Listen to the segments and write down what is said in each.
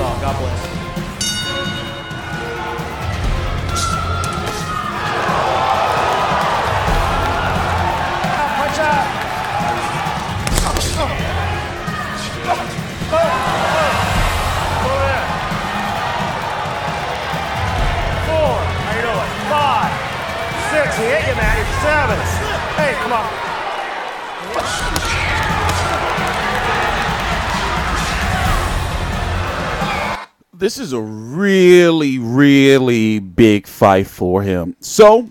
Oh, God bless. Punch out. He hit you, man. He's 7. Hey, come on. This is a really, really big fight for him. So,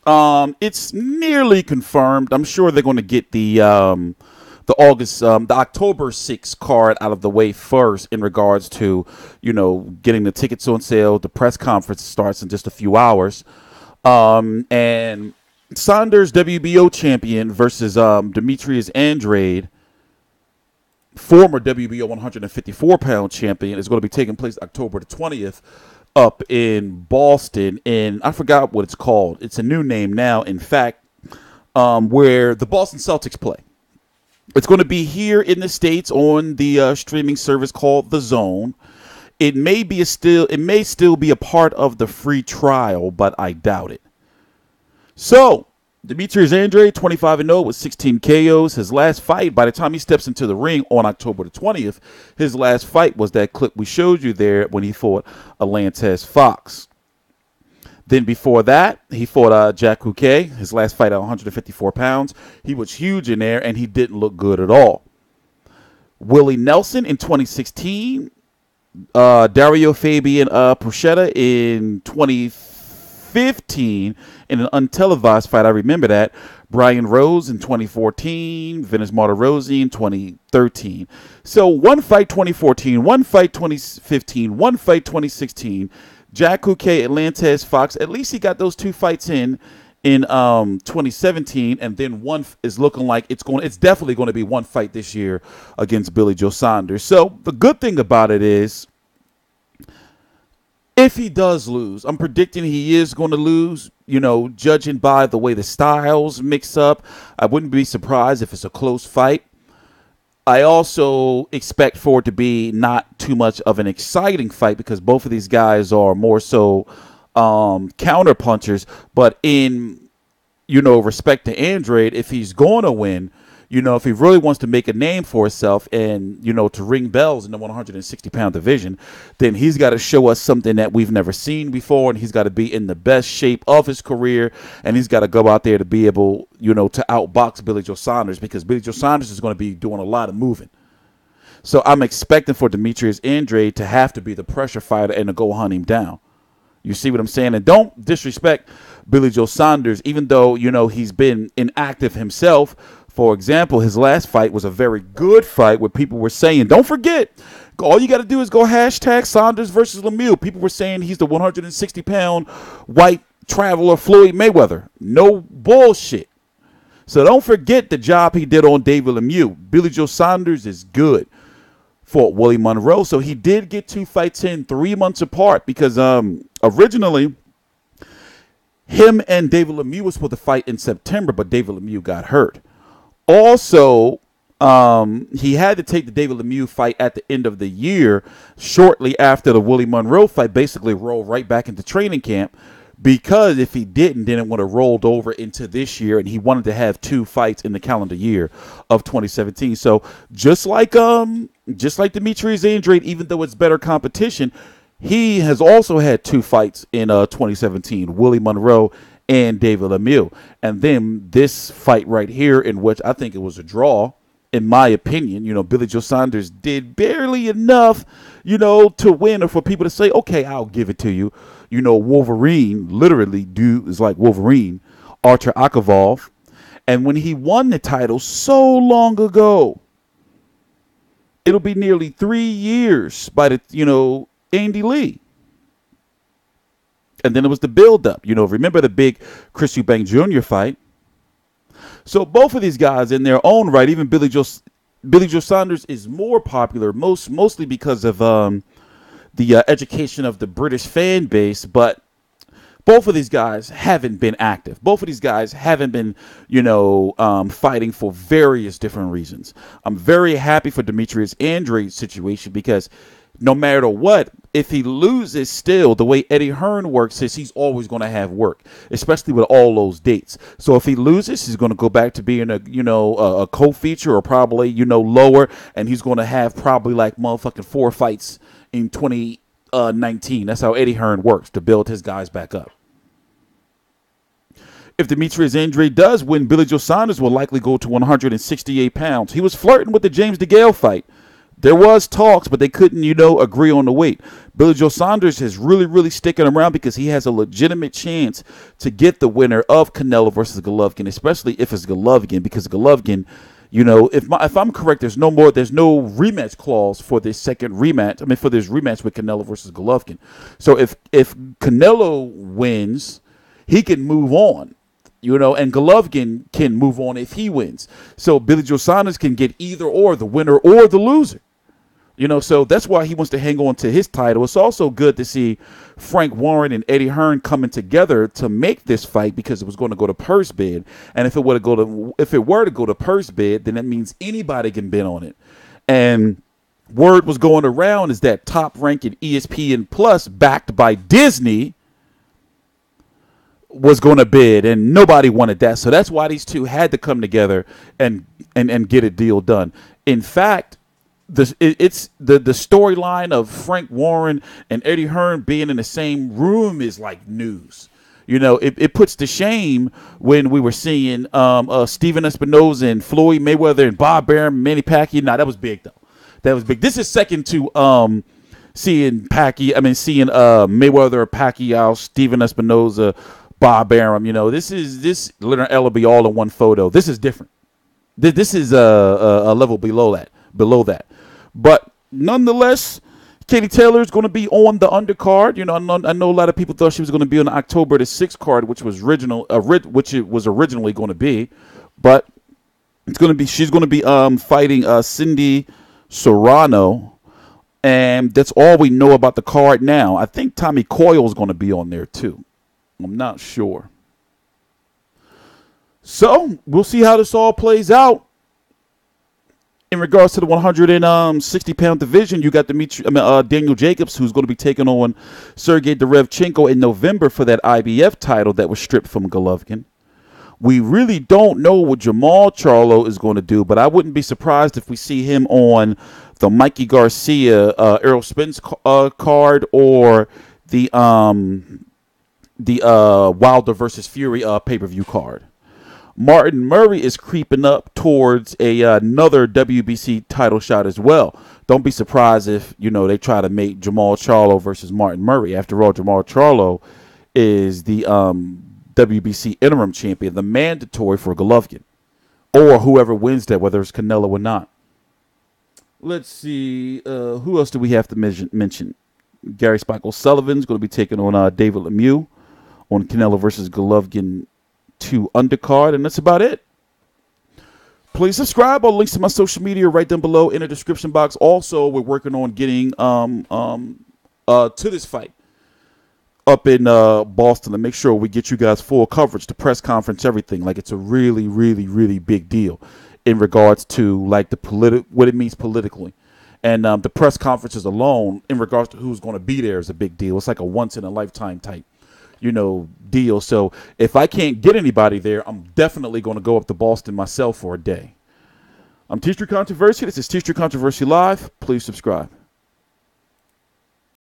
it's nearly confirmed. I'm sure they're going to get the October 6th card out of the way first in regards to, getting the tickets on sale. The press conference starts in just a few hours. And Saunders, WBO champion, versus Demetrius Andrade, former WBO 154-pound champion, is going to be taking place October the 20th up in Boston. And I forgot what it's called. It's a new name now, in fact, where the Boston Celtics play. It's going to be here in the States on the streaming service called Dazn. It may still be a part of the free trial, but I doubt it. So, Demetrius Andrade, 25-0 with 16 KOs. His last fight, by the time he steps into the ring on October the 20th, his last fight was that clip we showed you there when he fought Atlantes Fox. Then before that, he fought Jack Houquet, his last fight at 154 pounds. He was huge in there, and he didn't look good at all. Willie Nelson in 2016. Dario Fabian Puerto in 2015 in an untelevised fight. I remember that. Brian Rose in 2014. Venus Martirossi in 2013. So one fight 2014, one fight 2015, one fight 2016. Jack Houquet, Atlantes Fox. At least he got those 2 fights in 2017, and then one is looking like it's definitely going to be one fight this year against Billy Joe Saunders. So the good thing about it is, if he does lose, I'm predicting he is going to lose, judging by the way the styles mix up. I wouldn't be surprised if it's a close fight. I also expect for it to be not too much of an exciting fight because both of these guys are more so counter punchers, but in respect to Andrade, if he's going to win, if he really wants to make a name for himself and to ring bells in the 160-pound division, then he's got to show us something that we've never seen before, and he's got to be in the best shape of his career, and he's got to go out there to be able to outbox Billy Joe Saunders, because Billy Joe Saunders is going to be doing a lot of moving. So I'm expecting for Demetrius Andrade to have to be the pressure fighter and to go hunt him down. You see what I'm saying? And don't disrespect Billy Joe Saunders, even though, he's been inactive himself. For example, his last fight was a very good fight where people were saying, don't forget, all you got to do is go hashtag Saunders versus Lemieux. People were saying he's the 160-pound white traveler Floyd Mayweather. No bullshit. So don't forget the job he did on David Lemieux. Billy Joe Saunders is good. Fought Willie Monroe. So he did get 2 fights in 3 months apart because originally him and David Lemieux was supposed to fight in September, but David Lemieux got hurt. Also, he had to take the David Lemieux fight at the end of the year, shortly after the Willie Monroe fight, basically rolled right back into training camp, because if he didn't, then it would have rolled over into this year, and he wanted to have 2 fights in the calendar year of 2017. So just like Demetrius Andrade, even though it's better competition, he has also had 2 fights in 2017, Willie Monroe and David Lemieux. And then this fight right here, in which I think it was a draw, in my opinion, Billy Joe Saunders did barely enough, to win, or for people to say, okay, I'll give it to you. Wolverine, literally, dude is like Wolverine, Artur Akavov. And when he won the title so long ago, it'll be nearly 3 years by the, Andy Lee. And then it was the build-up. Remember the big Chris Eubank Jr. fight? So both of these guys in their own right, even Billy Joe Saunders is more popular, mostly because of the education of the British fan base. But both of these guys haven't been active. Both of these guys haven't been, fighting for various different reasons. I'm very happy for Demetrius Andrade's situation because no matter what, if he loses still, the way Eddie Hearn works is he's always going to have work, especially with all those dates. So if he loses, he's going to go back to being a co-feature or probably, lower, and he's going to have probably like motherfucking 4 fights in 2019. That's how Eddie Hearn works, to build his guys back up. If Demetrius Andrade does win, Billy Joe Saunders will likely go to 168 pounds. He was flirting with the James DeGale fight. There was talks, but they couldn't, agree on the weight. Billy Joe Saunders is really, really sticking around because he has a legitimate chance to get the winner of Canelo versus Golovkin, especially if it's Golovkin, because Golovkin, if I'm correct, there's no rematch clause for this second rematch. For this rematch with Canelo versus Golovkin. So if Canelo wins, he can move on. And Golovkin can move on if he wins. So Billy Joe Saunders can get either or, the winner or the loser. So that's why he wants to hang on to his title. It's also good to see Frank Warren and Eddie Hearn coming together to make this fight, because it was going to go to purse bid. And if it were to go to purse bid, then that means anybody can bid on it. And word was going around is that top-ranking ESPN Plus, backed by Disney, was going to bid, and nobody wanted that. So that's why these two had to come together and get a deal done. In fact, it's the storyline of Frank Warren and Eddie Hearn being in the same room is like news. It puts to shame when we were seeing Steven Espinoza and Floyd Mayweather and Bob Arum, Manny Pacquiao. That was big though. That was big. This is second to seeing Mayweather, Pacquiao, Steven Espinoza, Bob Arum. This Leonard Ellaby all in one photo. This is different. This is a level below that. But nonetheless, Katie Taylor is going to be on the undercard. I know a lot of people thought she was going to be on the October the 6th card, which it was originally going to be, but she's going to be fighting CINDY SERRANO, and that's all we know about the card now. I think Tommy Coyle is going to be on there too. I'm not sure. So we'll see how this all plays out. In regards to the 160-pound division, you got Daniel Jacobs, who's going to be taking on Sergey Derevchenko in November for that IBF title that was stripped from Golovkin. We really don't know what Jamal Charlo is going to do, but I wouldn't be surprised if we see him on the Mikey Garcia, Errol Spence card, or the Wilder versus Fury pay-per-view card. Martin Murray is creeping up towards another WBC title shot as well. Don't be surprised if, they try to make Jamal Charlo versus Martin Murray. After all, Jamal Charlo is the WBC interim champion, the mandatory for Golovkin, or whoever wins that, whether it's Canelo or not. Let's see. Who else do we have to mention? Gary Spike O'Sullivan's going to be taking on David Lemieux on Canelo versus Golovkin 2 undercard, and that's about it. Please subscribe. All links to my social media right down below in the description box. Also, we're working on getting to this fight up in Boston to make sure we get you guys full coverage, the press conference, everything. Like, it's a really, really, really big deal in regards to like what it means politically. And the press conferences alone in regards to who's going to be there is a big deal. It's like a once in a lifetime type deal. So if I can't get anybody there, I'm definitely going to go up to Boston myself for a day. I'm TstreeT Controversy. This is TstreeT Controversy Live. Please subscribe.